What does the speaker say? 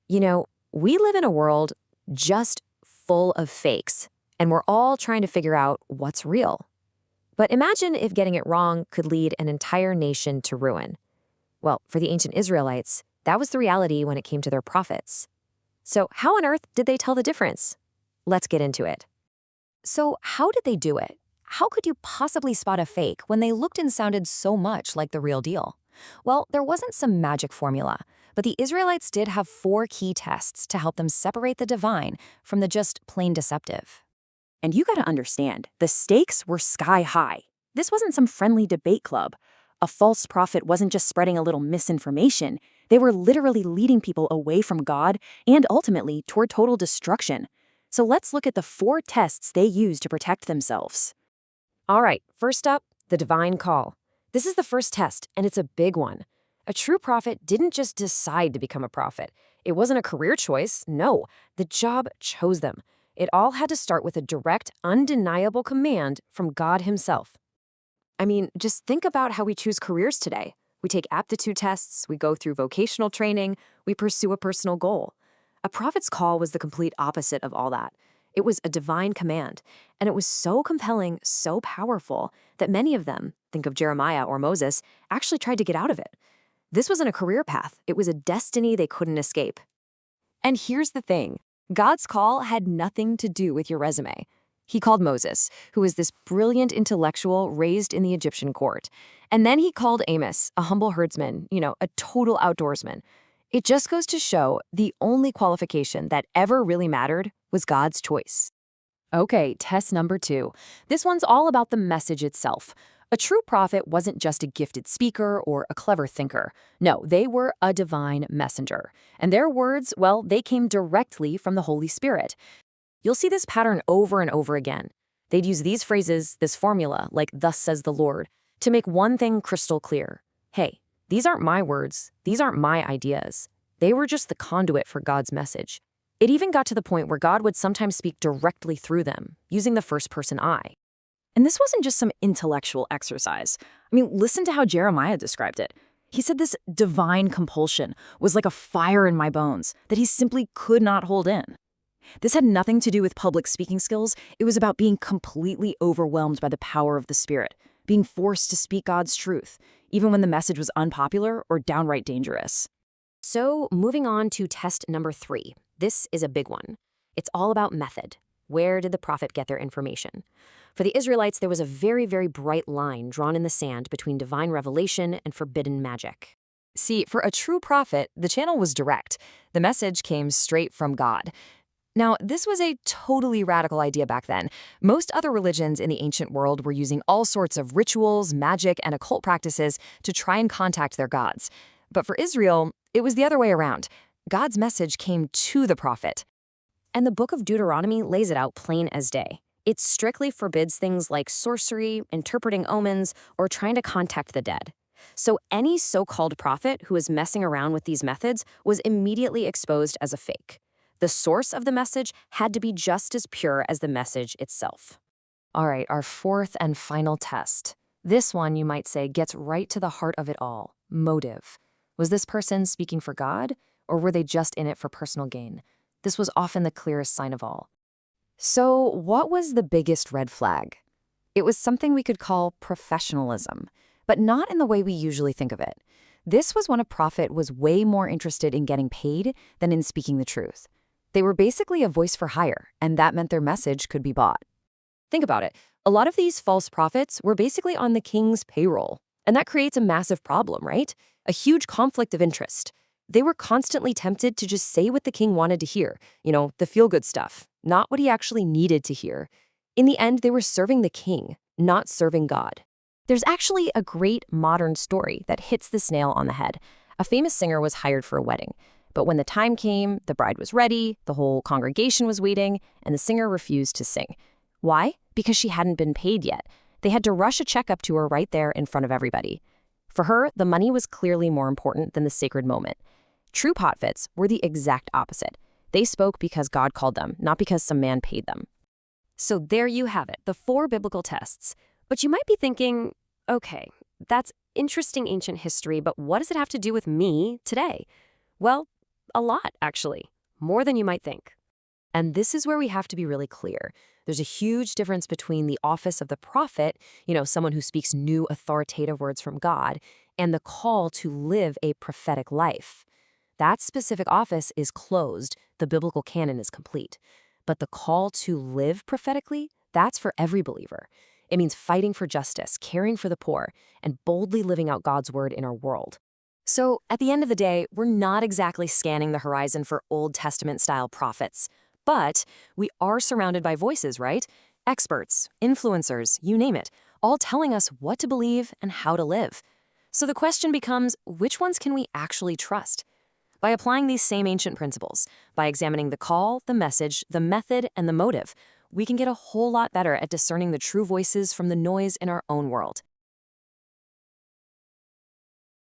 You know, we live in a world just full of fakes, and we're all trying to figure out what's real. But imagine if getting it wrong could lead an entire nation to ruin. Well, for the ancient Israelites, that was the reality when it came to their prophets. So, how on earth did they tell the difference? Let's get into it. So, how did they do it? How could you possibly spot a fake when they looked and sounded so much like the real deal? Well, there wasn't some magic formula, but the Israelites did have 4 key tests to help them separate the divine from the just plain deceptive. And you gotta understand, the stakes were sky high. This wasn't some friendly debate club. A false prophet wasn't just spreading a little misinformation. They were literally leading people away from God and ultimately toward total destruction. So let's look at the 4 tests they used to protect themselves. All right, first up, the divine call. This is the first test, and it's a big one. A true prophet didn't just decide to become a prophet. It wasn't a career choice. No, the job chose them. It all had to start with a direct, undeniable command from God himself. I mean, just think about how we choose careers today. We take aptitude tests, we go through vocational training, we pursue a personal goal. A prophet's call was the complete opposite of all that. It was a divine command, and it was so compelling, so powerful, that many of them, think of Jeremiah or Moses, actually tried to get out of it. This wasn't a career path. It was a destiny they couldn't escape. And here's the thing. God's call had nothing to do with your resume. He called Moses, who was this brilliant intellectual raised in the Egyptian court. And then he called Amos, a humble herdsman, a total outdoorsman. It just goes to show the only qualification that ever really mattered was God's choice. Okay, test number 2. This one's all about the message itself. A true prophet wasn't just a gifted speaker or a clever thinker. No, they were a divine messenger. And their words, well, they came directly from the Holy Spirit. You'll see this pattern over and over again. They'd use these phrases, this formula, like "thus says the Lord," to make one thing crystal clear. Hey, these aren't my words. These aren't my ideas. They were just the conduit for God's message. It even got to the point where God would sometimes speak directly through them, using the first-person I. And this wasn't just some intellectual exercise. Listen to how Jeremiah described it. He said this divine compulsion was like a fire in my bones that he simply could not hold in. This had nothing to do with public speaking skills. It was about being completely overwhelmed by the power of the Spirit, being forced to speak God's truth, even when the message was unpopular or downright dangerous. So, moving on to test number 3. This is a big one. It's all about method. Where did the prophet get their information? For the Israelites, there was a very, very bright line drawn in the sand between divine revelation and forbidden magic. See, for a true prophet, the channel was direct. The message came straight from God. Now, this was a totally radical idea back then. Most other religions in the ancient world were using all sorts of rituals, magic, and occult practices to try and contact their gods. But for Israel, it was the other way around. God's message came to the prophet. And the book of Deuteronomy lays it out plain as day. It strictly forbids things like sorcery, interpreting omens, or trying to contact the dead. So any so-called prophet who was messing around with these methods was immediately exposed as a fake. The source of the message had to be just as pure as the message itself. All right, our 4th and final test. This one, you might say, gets right to the heart of it all. Motive. Was this person speaking for God, or were they just in it for personal gain? This was often the clearest sign of all. So, what was the biggest red flag? It was something we could call professionalism, but not in the way we usually think of it. This was when a prophet was way more interested in getting paid than in speaking the truth. They were basically a voice for hire, and that meant their message could be bought. Think about it. A lot of these false prophets were basically on the king's payroll, and that creates a massive problem, right? A huge conflict of interest. They were constantly tempted to just say what the king wanted to hear, the feel-good stuff, not what he actually needed to hear. In the end, they were serving the king, not serving God. There's actually a great modern story that hits this nail on the head. A famous singer was hired for a wedding. But when the time came, the bride was ready, the whole congregation was waiting, and the singer refused to sing. Why? Because she hadn't been paid yet. They had to rush a check up to her right there in front of everybody. For her, the money was clearly more important than the sacred moment. True prophets were the exact opposite. They spoke because God called them, not because some man paid them. So there you have it, the 4 biblical tests. But you might be thinking, okay, that's interesting ancient history, but what does it have to do with me today? Well, A lot, actually. More than you might think. And this is where we have to be really clear. There's a huge difference between the office of the prophet, someone who speaks new authoritative words from God, and the call to live a prophetic life. That specific office is closed, the biblical canon is complete. But the call to live prophetically, that's for every believer. It means fighting for justice, caring for the poor, and boldly living out God's word in our world. So, at the end of the day, we're not exactly scanning the horizon for Old Testament-style prophets. But we are surrounded by voices, right? Experts, influencers, you name it, all telling us what to believe and how to live. So the question becomes, which ones can we actually trust? By applying these same ancient principles, by examining the call, the message, the method, and the motive, we can get a whole lot better at discerning the true voices from the noise in our own world.